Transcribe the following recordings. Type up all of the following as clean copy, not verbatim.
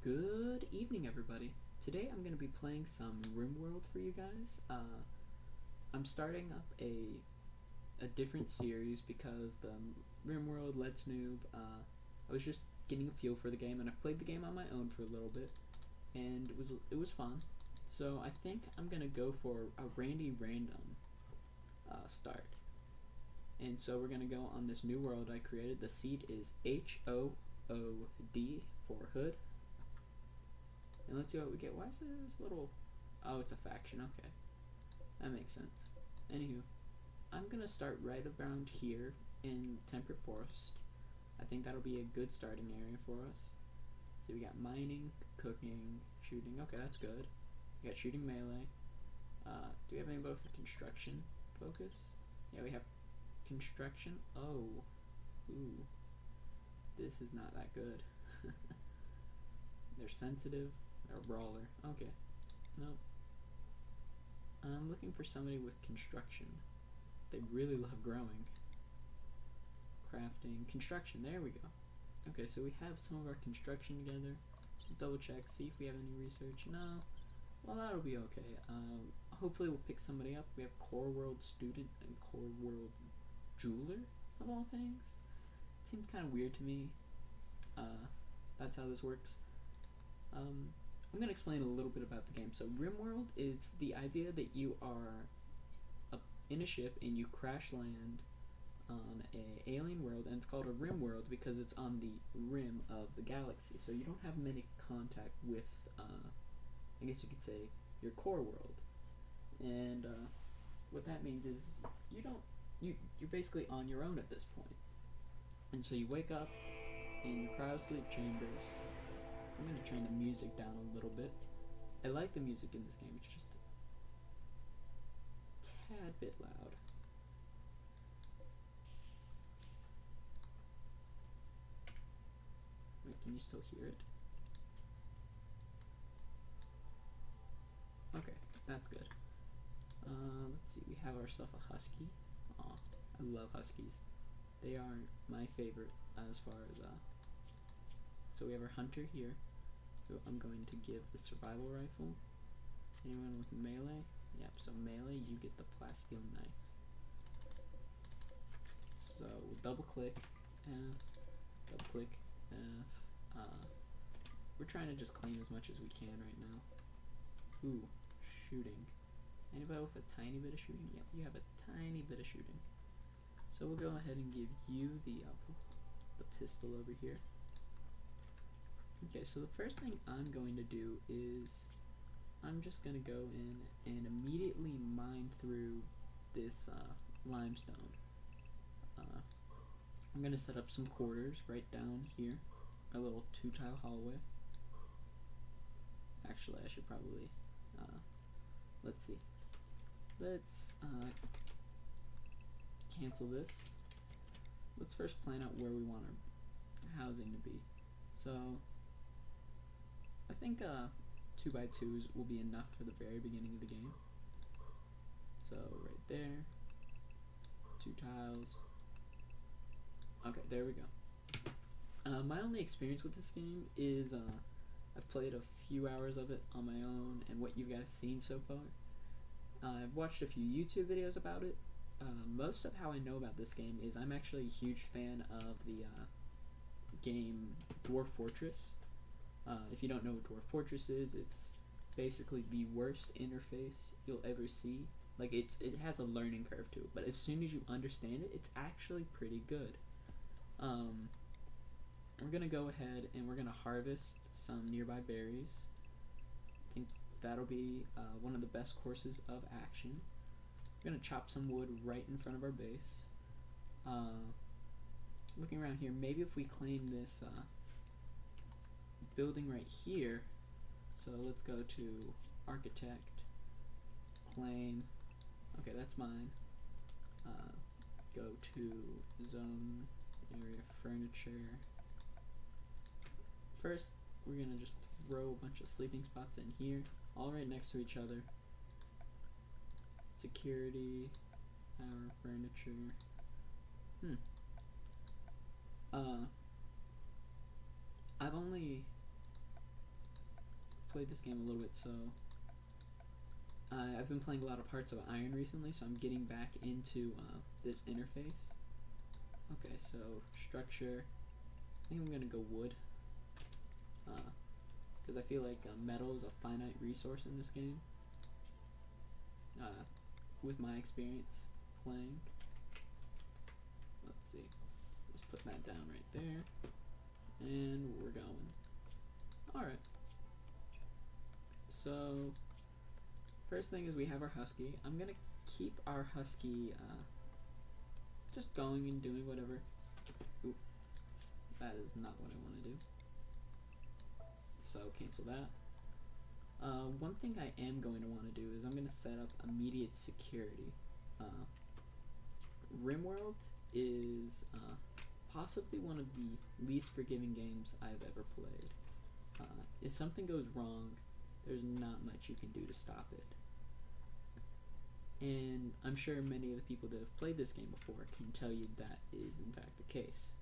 Good evening, everybody. Today I'm going to be playing some RimWorld for you guys. I'm starting up a different series because the RimWorld Let's Noob, I was just getting a feel for the game, and I've played the game on my own for a little bit, and it was fun. So I think I'm going to go for a random start. And so we're going to go on this new world I created. The seed is HOOD for hood. And let's see what we get. Why is this little... Oh, it's a faction. Okay. That makes sense. Anywho, I'm going to start right around here in Temperate Forest. I think that'll be a good starting area for us. So we got mining, cooking, shooting. Okay, that's good. We got shooting melee. Do we have anybody with construction focus? Yeah, we have construction. Oh. Ooh. This is not that good. They're sensitive. They're a brawler. Okay. Nope. I'm looking for somebody with construction. They really love growing. Crafting. Construction. There we go. Okay, so we have some of our construction together. Double check. See if we have any research. No. Well, that'll be okay. Hopefully we'll pick somebody up. We have Core World Student and Core World Jeweler, of all things. It seemed kind of weird to me. That's how this works. I'm going to explain a little bit about the game. So RimWorld is the idea that you are in a ship and you crash land on a alien world, and it's called a RimWorld because it's on the rim of the galaxy. So you don't have many contact with, I guess you could say, your core world. And what that means is you're basically on your own at this point. And so you wake up in your cryo-sleep chambers. I'm going to turn the music down a little bit. I like the music in this game, it's just a tad bit loud. Wait, can you still hear it? Okay, that's good. Let's see, we have ourselves a husky. Aw, I love huskies. They are my favorite as far as, so we have our hunter here. I'm going to give the survival rifle. Anyone with melee? Yep, so melee, you get the plasteel knife. So we'll double click F, double click F. We're trying to just claim as much as we can right now. Ooh, shooting. Anybody with a tiny bit of shooting? Yep, you have a tiny bit of shooting. So we'll go ahead and give you the pistol over here. Okay, so the first thing I'm going to do is I'm just going to go in and immediately mine through this limestone. I'm going to set up some quarters right down here, a little 2-tile hallway. Actually, I should probably, let's see. Let's cancel this. Let's first plan out where we want our housing to be. So I think 2x2s will be enough for the very beginning of the game. So right there, 2 tiles. Okay, there we go. My only experience with this game is I've played a few hours of it on my own and what you guys seen so far. I've watched a few YouTube videos about it. Most of how I know about this game is I'm actually a huge fan of the game Dwarf Fortress. If you don't know what Dwarf Fortress is, it's basically the worst interface you'll ever see. Like, it has a learning curve to it, but as soon as you understand it, it's actually pretty good. We're gonna go ahead and we're gonna harvest some nearby berries. I think that'll be one of the best courses of action. We're gonna chop some wood right in front of our base. Looking around here, maybe if we claim this building right here, so let's go to architect, claim, okay, that's mine. Go to zone, area, furniture. First, we're gonna just throw a bunch of sleeping spots in here, all right next to each other. Security, our furniture. I've only played this game a little bit, so I've been playing a lot of Hearts of Iron recently, so I'm getting back into this interface. Okay, so structure. I think I'm gonna go wood, because I feel like metal is a finite resource in this game. With my experience playing. Let's see. Let's put that down right there, and we're going. All right. So first thing is we have our husky. I'm gonna keep our husky just going and doing whatever. Oop, that is not what I want to do. So cancel that. One thing I am going to want to do is I'm going to set up immediate security. RimWorld is possibly one of the least forgiving games I've ever played. If something goes wrong, there's not much you can do to stop it. And I'm sure many of the people that have played this game before can tell you that is in fact the case.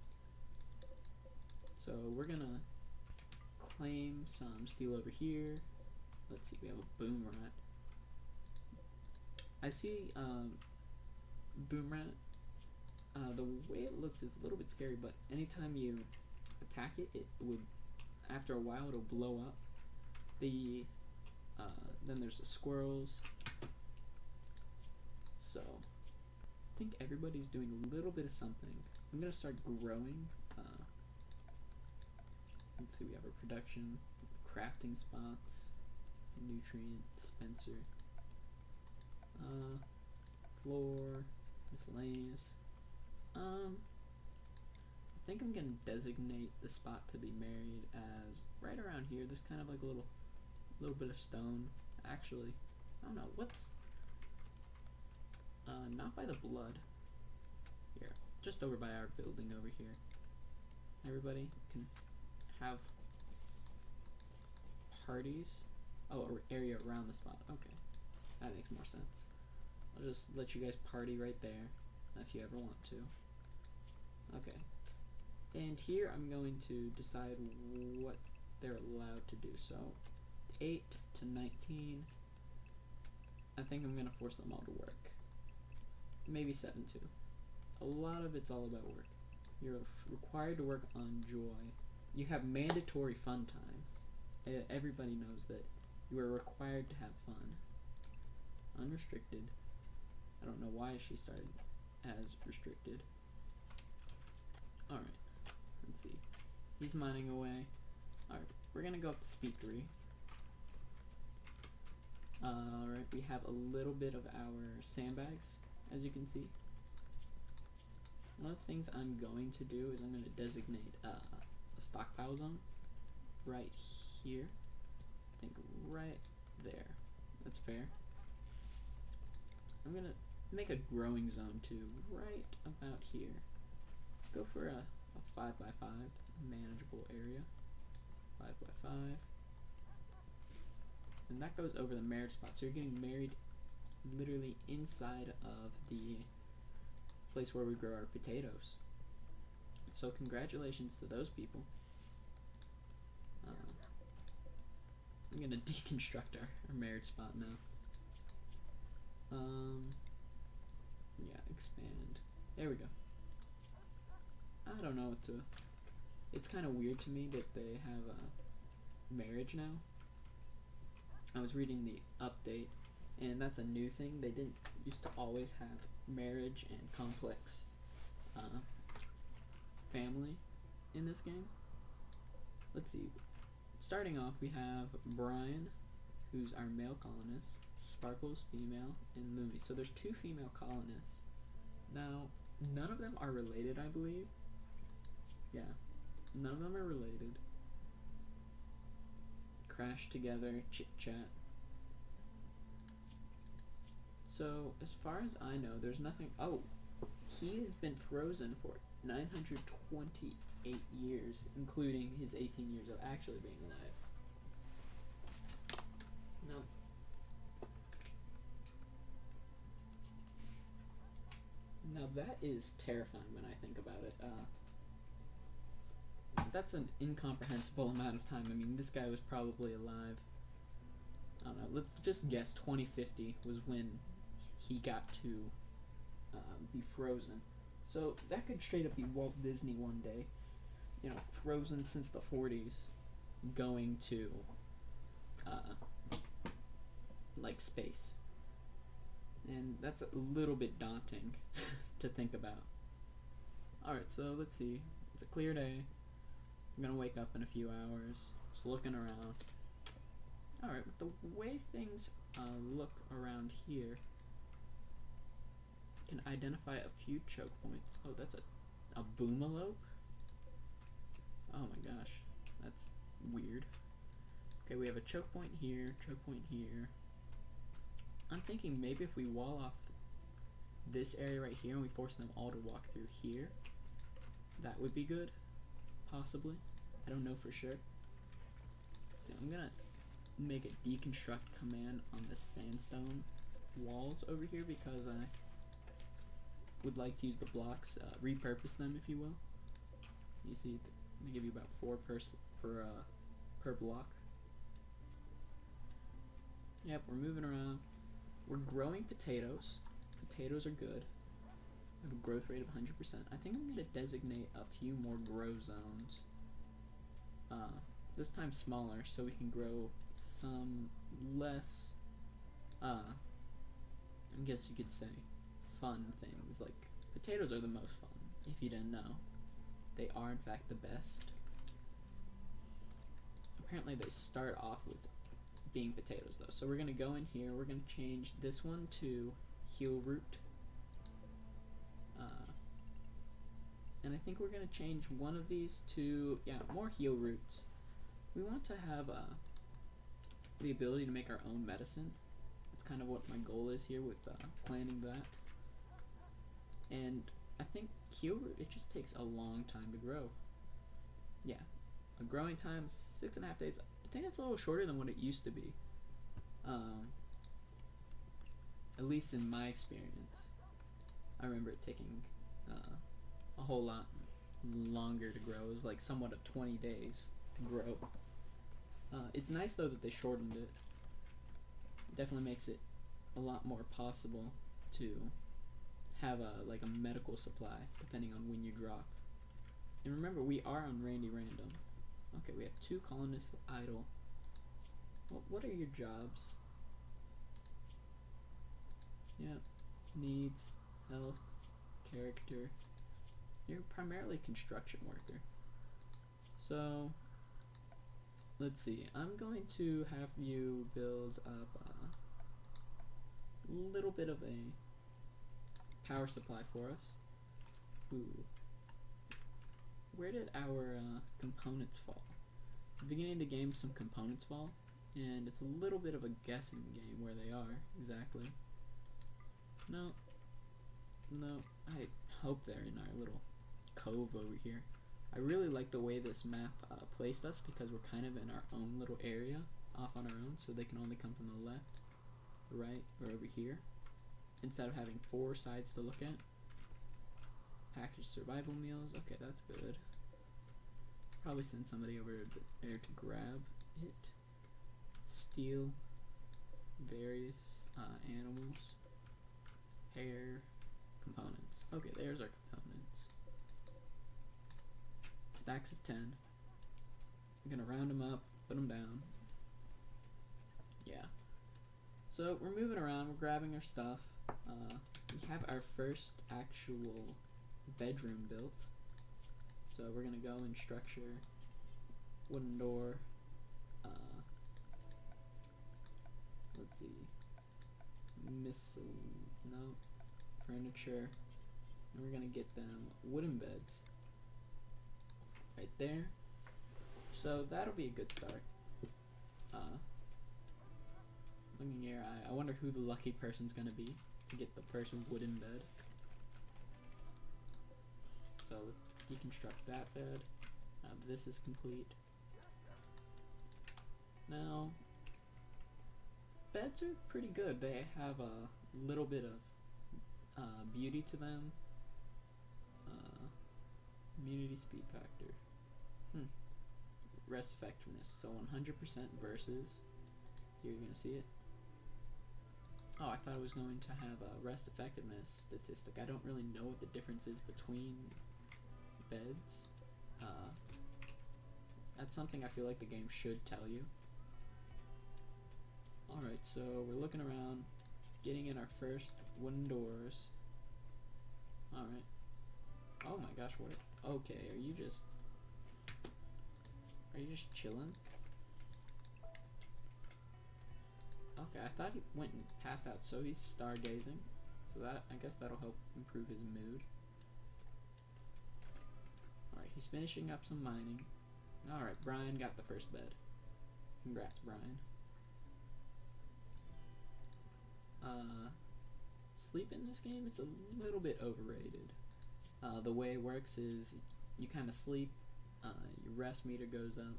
So we're going to claim some steel over here. Let's see, we have a boom rat. I see boom rat. The way it looks is a little bit scary, but anytime you attack it, it would, after a while, it'll blow up. Then there's the squirrels. So I think everybody's doing a little bit of something. I'm gonna start growing. Let's see, we have our production, crafting spots, nutrient dispenser, floor, miscellaneous. I think I'm gonna designate the spot to be married as right around here. There's kind of like a little bit of stone. Actually, I don't know what's not by the blood. Here, just over by our building over here. Everybody can have parties. Oh, an area around the spot. Okay, that makes more sense. I'll just let you guys party right there if you ever want to. Okay, and here I'm going to decide what they're allowed to do. So 8 to 19. I think I'm gonna force them all to work. Maybe 7 too. A lot of it's all about work. You're required to work on joy. You have mandatory fun time. Everybody knows that you are required to have fun. Unrestricted. I don't know why she started as restricted. Alright, let's see. He's mining away. Alright, we're gonna go up to speed 3. Alright, we have a little bit of our sandbags, as you can see. One of the things I'm going to do is I'm going to designate a stockpile zone right here. I think right there. That's fair. I'm going to make a growing zone too, right about here. Go for a 5x5 manageable area. 5x5. And that goes over the marriage spot. So you're getting married literally inside of the place where we grow our potatoes. So congratulations to those people. I'm gonna deconstruct our marriage spot now. Yeah, expand. There we go. I don't know what to. It's kind of weird to me that they have marriage now. I was reading the update, and that's a new thing. They didn't used to always have marriage and complex family in this game. Let's see. Starting off, we have Brian, who's our male colonist, Sparkles, female, and Lumi. So there's 2 female colonists. Now, none of them are related, I believe. Yeah, none of them are related. Crash together, chit-chat. So, as far as I know, there's nothing. Oh, he has been frozen for 928 years, including his 18 years of actually being alive. Now that is terrifying when I think about it. That's an incomprehensible amount of time. I mean, this guy was probably alive I don't know, let's just guess 2050 was when he got to be frozen. So that could straight up be Walt Disney one day, you know, frozen since the 40s, going to like space. And that's a little bit daunting to think about. Alright, so let's see. It's a clear day. I'm gonna wake up in a few hours. Just looking around. Alright, with the way things look around here, can identify a few choke points. Oh, that's a boomalope? Oh my gosh, that's weird. Okay, we have a choke point here, choke point here. I'm thinking maybe if we wall off this area right here and we force them all to walk through here, that would be good, possibly. I don't know for sure. So I'm gonna make a deconstruct command on the sandstone walls over here because I would like to use the blocks, repurpose them, if you will. You see, they give you about 4 per block. Yep, we're moving around. We're growing potatoes. Potatoes are good. I have a growth rate of 100%. I think I'm going to designate a few more grow zones. This time smaller, so we can grow some less, I guess you could say, fun things. Like, potatoes are the most fun, if you didn't know. They are, in fact, the best. Apparently, they start off with being potatoes, though. So we're going to go in here. We're going to change this one to heel root. And I think we're going to change one of these to, yeah, more heel roots. We want to have the ability to make our own medicine. That's kind of what my goal is here with planning that. And I think heel root, it just takes a long time to grow. Yeah, a growing time, 6.5 days. I think that's a little shorter than what it used to be. At least in my experience. I remember it taking a whole lot longer to grow. It was like somewhat of 20 days to grow. It's nice though that they shortened it. It definitely makes it a lot more possible to have like a medical supply depending on when you drop. And remember, we are on Randy Random. Okay, we have 2 colonists idle. What are your jobs? Yeah, needs, health, character. You're primarily construction worker. So, let's see. I'm going to have you build up a little bit of a power supply for us. Ooh. Where did our components fall? At the beginning of the game, some components fall, and it's a little bit of a guessing game where they are exactly. No, I hope they're in our little cove over here. I really like the way this map placed us because we're kind of in our own little area, off on our own, so they can only come from the left, the right, or over here, instead of having 4 sides to look at. Packaged survival meals, okay, that's good. Probably send somebody over there to grab it. Steal various animals. Hair, components. Okay, there's our components. Stacks of 10. I'm gonna round them up, put them down. Yeah. So we're moving around, we're grabbing our stuff. We have our first actual bedroom built. So we're gonna go and structure wooden door. Let's see. Furniture. And we're gonna get them wooden beds. Right there. So that'll be a good start. Looking here, I wonder who the lucky person's gonna be to get the first wooden bed. So let's deconstruct that bed. This is complete. Now, beds are pretty good. They have a little bit of beauty to them. Immunity, speed factor. Rest effectiveness. So 100% versus Here you're gonna see it. Oh, I thought it was going to have a rest effectiveness statistic. I don't really know what the difference is between beds. That's something I feel like the game should tell you. Alright, so we're looking around, getting in our first wooden doors. Alright. Oh my gosh, what? Okay, are you just chilling? Okay, I thought he went and passed out, so he's stargazing. So that, I guess that'll help improve his mood. Alright, he's finishing up some mining. Alright, Brian got the first bed. Congrats, Brian. Sleep in this game, it's a little bit overrated. The way it works is you kind of sleep, your rest meter goes up.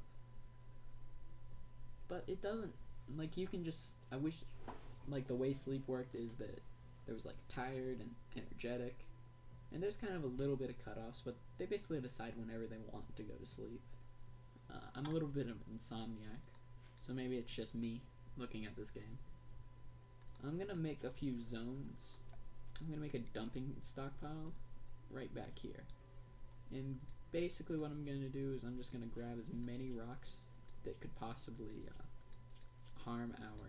But it doesn't, like, you can just, I wish, like, the way sleep worked is that there was, like, tired and energetic. And there's kind of a little bit of cutoffs, but they basically decide whenever they want to go to sleep. I'm a little bit of an insomniac, so maybe it's just me looking at this game. I'm gonna make a few zones. I'm gonna make a dumping stockpile right back here. And basically what I'm gonna do is I'm just gonna grab as many rocks that could possibly harm our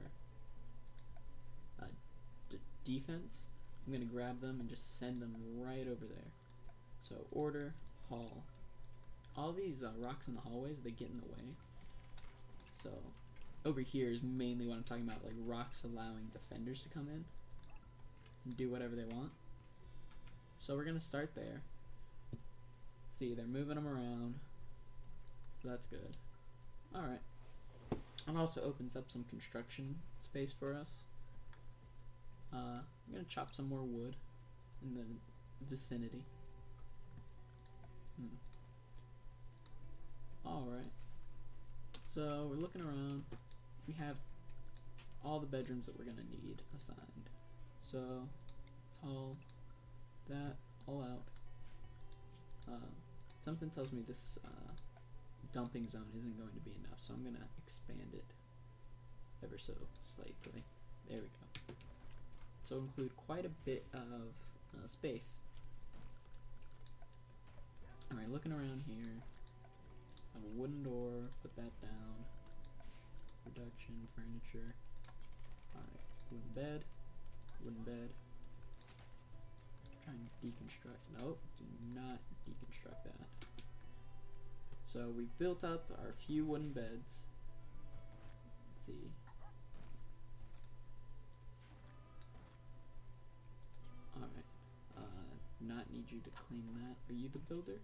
defense. I'm gonna grab them and just send them right over there. So order, haul. All these rocks in the hallways, they get in the way. So over here is mainly what I'm talking about, like rocks allowing defenders to come in and do whatever they want. So we're gonna start there. See, they're moving them around, so that's good. Alright. And also opens up some construction space for us. I'm gonna chop some more wood in the vicinity. Alright. So we're looking around. We have all the bedrooms that we're gonna need assigned. So let's haul that all out. Something tells me this dumping zone isn't going to be enough, so I'm gonna expand it ever so slightly. There we go. So include quite a bit of space. Alright, looking around here. Have a wooden door, put that down. Production, furniture. Alright, wooden bed. Wooden bed. Trying to deconstruct. Nope, do not deconstruct that. So we built up our few wooden beds. Let's see. Alright. Not need you to clean that. Are you the builder?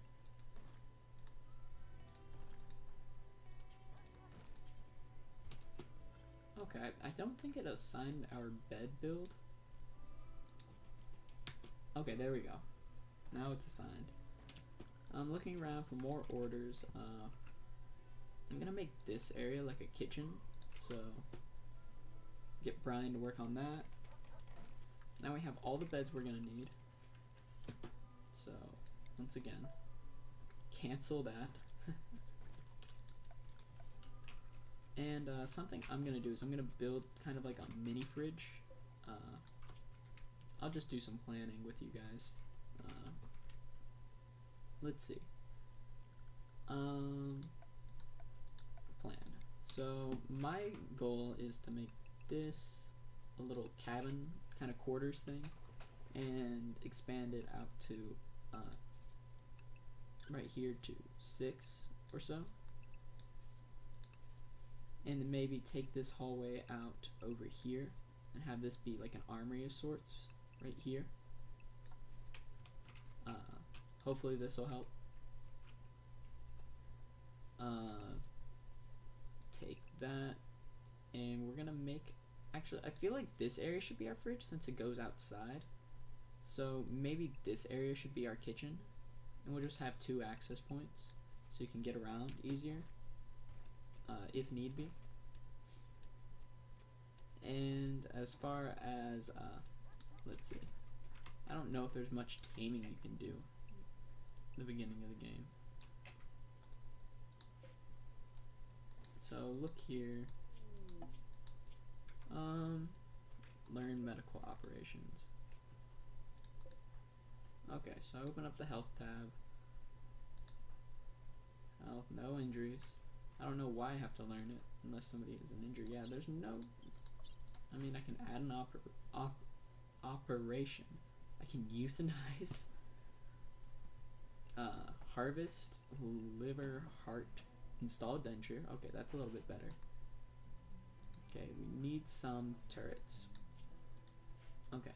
Okay, I don't think it assigned our bed build. Okay, there we go. Now it's assigned. I'm looking around for more orders. I'm gonna make this area like a kitchen, so get Brian to work on that. Now we have all the beds we're gonna need. So once again, cancel that. And something I'm gonna do is I'm gonna build kind of like a mini fridge. I'll just do some planning with you guys. Let's see. Plan. So my goal is to make this a little cabin kind of quarters thing and expand it out to right here to 6 or so. And then maybe take this hallway out over here and have this be like an armory of sorts right here. Hopefully this will help. Take that, and we're gonna make, actually I feel like this area should be our fridge since it goes outside. So maybe this area should be our kitchen, and we'll just have 2 access points so you can get around easier if need be. And as far as let's see, I don't know if there's much taming you can do at the beginning of the game. So look here. Learn medical operations. Okay, so open up the health tab. Health, no injuries. I don't know why I have to learn it unless somebody is an injury. Yeah, there's no. I mean, I can add an operation. I can euthanize. Harvest, liver, heart, install denture. Okay, that's a little bit better. Okay, we need some turrets. Okay,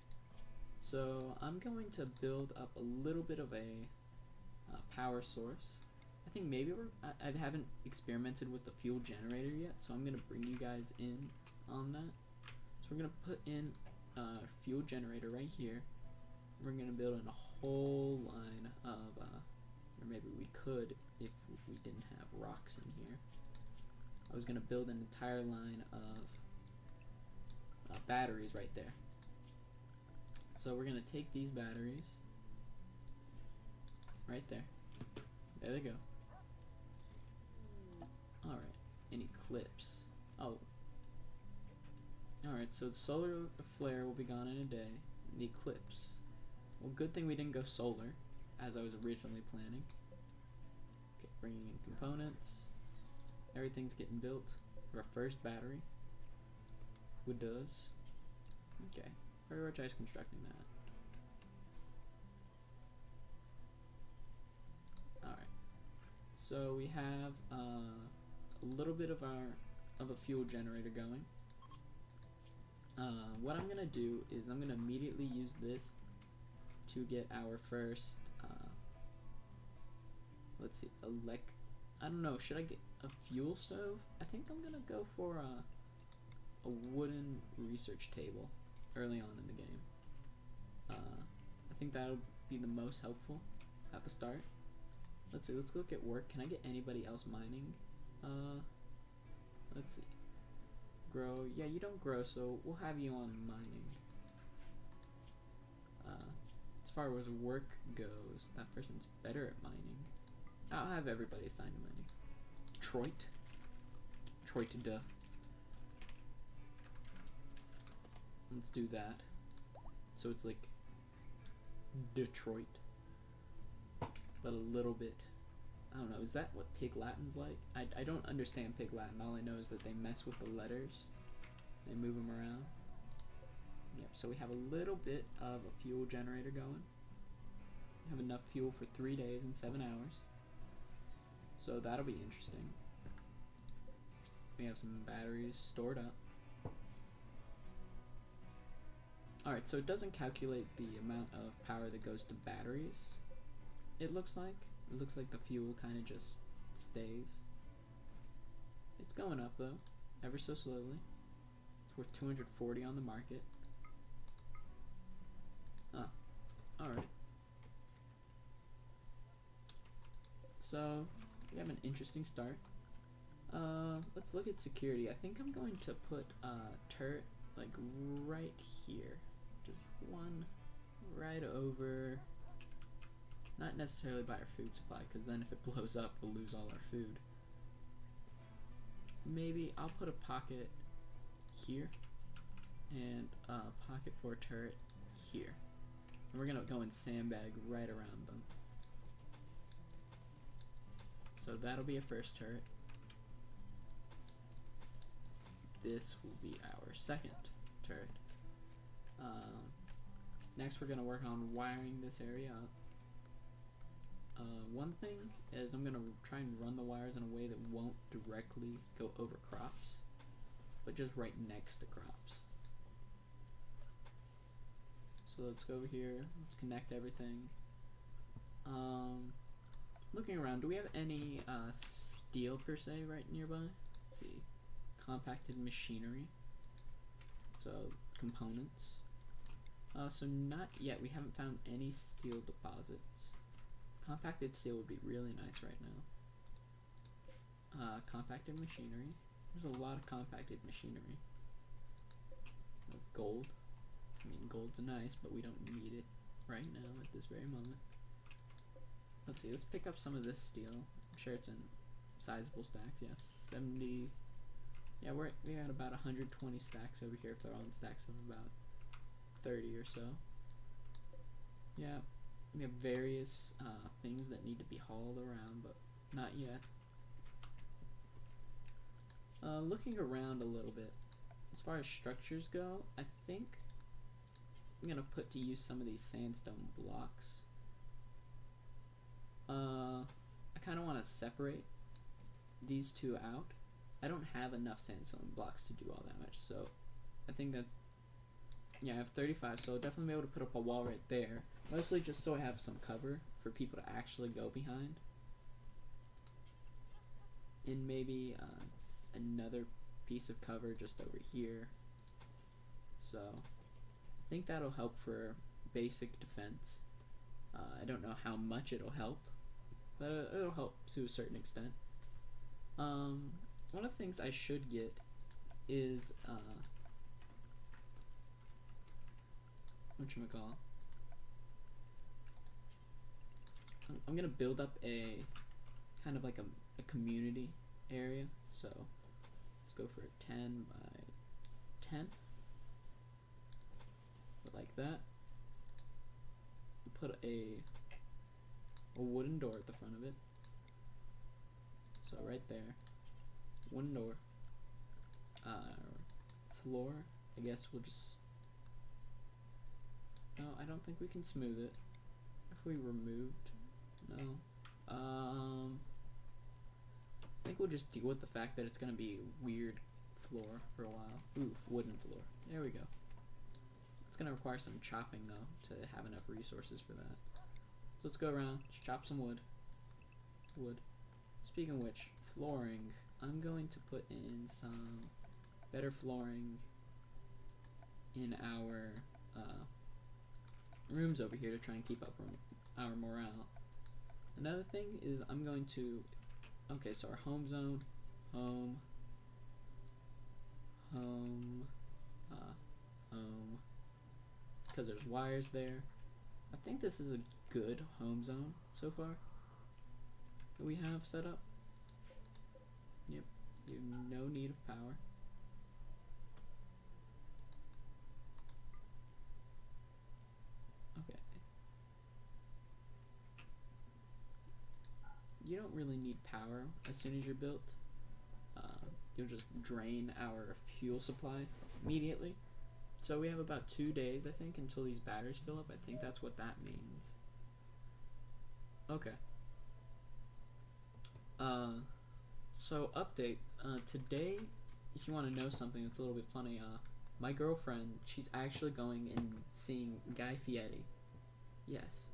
so I'm going to build up a little bit of a power source. I think maybe I haven't experimented with the fuel generator yet, so I'm going to bring you guys in on that. So we're going to put in a fuel generator right here. We're going to build in a whole line of, or maybe we could if we didn't have rocks in here. I was going to build an entire line of batteries right there. So we're going to take these batteries right there. There they go. Alright, any clips? Oh. Alright, so the solar flare will be gone in a day. The eclipse. Well, good thing we didn't go solar, as I was originally planning. Okay, bringing in components. Everything's getting built. Our first battery. Who does? Okay, prioritize constructing that. Alright, so we have a little bit of a fuel generator going. What I'm gonna do is I'm gonna immediately use this to get our first, let's see, I don't know, should I get a fuel stove? I think I'm gonna go for a wooden research table early on in the game. I think that'll be the most helpful at the start. Let's see, let's look at work. Can I get anybody else mining? Let's see. Grow. Yeah, you don't grow, so we'll have you on mining. As far as work goes, that person's better at mining. I'll have everybody assigned to mining. Troit, duh. Let's do that. So it's like Detroit, but a little bit. I don't know, is that what Pig Latin's like? I don't understand Pig Latin. All I know is that they mess with the letters. They move them around. Yep, so we have a little bit of a fuel generator going. We have enough fuel for 3 days and 7 hours. So that'll be interesting. We have some batteries stored up. Alright, so it doesn't calculate the amount of power that goes to batteries, it looks like. It looks like the fuel kind of just stays. It's going up though, ever so slowly. It's worth 240 on the market. Oh, alright. So, we have an interesting start. Let's look at security. I think I'm going to put a turret like right here. Just one right over. Not necessarily by our food supply, because then if it blows up, we'll lose all our food. Maybe I'll put a pocket here, and a pocket for a turret here. And we're gonna go and sandbag right around them. So that'll be a first turret. This will be our second turret. Next we're gonna work on wiring this area up. One thing is I'm gonna try and run the wires in a way that won't directly go over crops, but just right next to crops. So let's go over here, let's connect everything. Looking around, do we have any steel per se right nearby? Let's see. Compacted machinery. So components. So not yet, we haven't found any steel deposits. Compacted steel would be really nice right now. Compacted machinery. There's a lot of compacted machinery. Gold. I mean, gold's nice, but we don't need it right now at this very moment. Let's see, let's pick up some of this steel. I'm sure it's in sizable stacks. Yes, 70. Yeah, we're at about 120 stacks over here if they're all in stacks of about 30 or so. Yeah, we have various things that need to be hauled around, but not yet. Looking around a little bit, as far as structures go, I think I'm gonna put to use some of these sandstone blocks. I kind of want to separate these two out. I don't have enough sandstone blocks to do all that much, so I think that's, yeah, I have 35, so I'll definitely be able to put up a wall right there, mostly just so I have some cover for people to actually go behind. And maybe another piece of cover just over here. So I think that'll help for basic defense. I don't know how much it'll help, but it'll help to a certain extent. One of the things I should get is whatchamacallit? I'm gonna build up a kind of like a community area. So let's go for 10 by 10, like that. Put a wooden door at the front of it. So right there, wooden door. Floor, I guess we'll just, no, I don't think we can smooth it. If we removed, no. I think we'll just deal with the fact that it's gonna be a weird floor for a while. Ooh, wooden floor. There we go. It's gonna require some chopping though to have enough resources for that. So let's go around, just chop some wood. Speaking of which, flooring, I'm going to put in some better flooring in our rooms over here to try and keep up our morale. Another thing is I'm going to, okay, so our home zone, home, because there's wires there. I think this is a good home zone so far that we have set up. Yep, you have no need of power. Okay. You don't really need power as soon as you're built. You'll just drain our fuel supply immediately. So we have about 2 days, I think, until these batteries fill up. I think that's what that means. Okay. So update. Today, if you want to know something that's a little bit funny, my girlfriend, she's actually going and seeing Guy Fieri. Yes.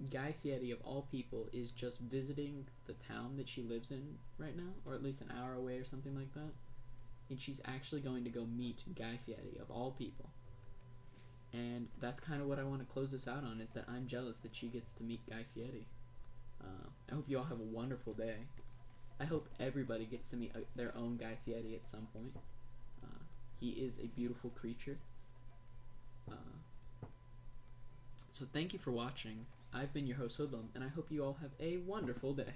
Guy Fieri, of all people, is just visiting the town that she lives in right now, or at least an hour away or something like that. And she's actually going to go meet Guy Fieri, of all people. And that's kind of what I want to close this out on, is that I'm jealous that she gets to meet Guy Fieri. I hope you all have a wonderful day. I hope everybody gets to meet their own Guy Fieri at some point. He is a beautiful creature. So thank you for watching. I've been your host Hoodlum, and I hope you all have a wonderful day.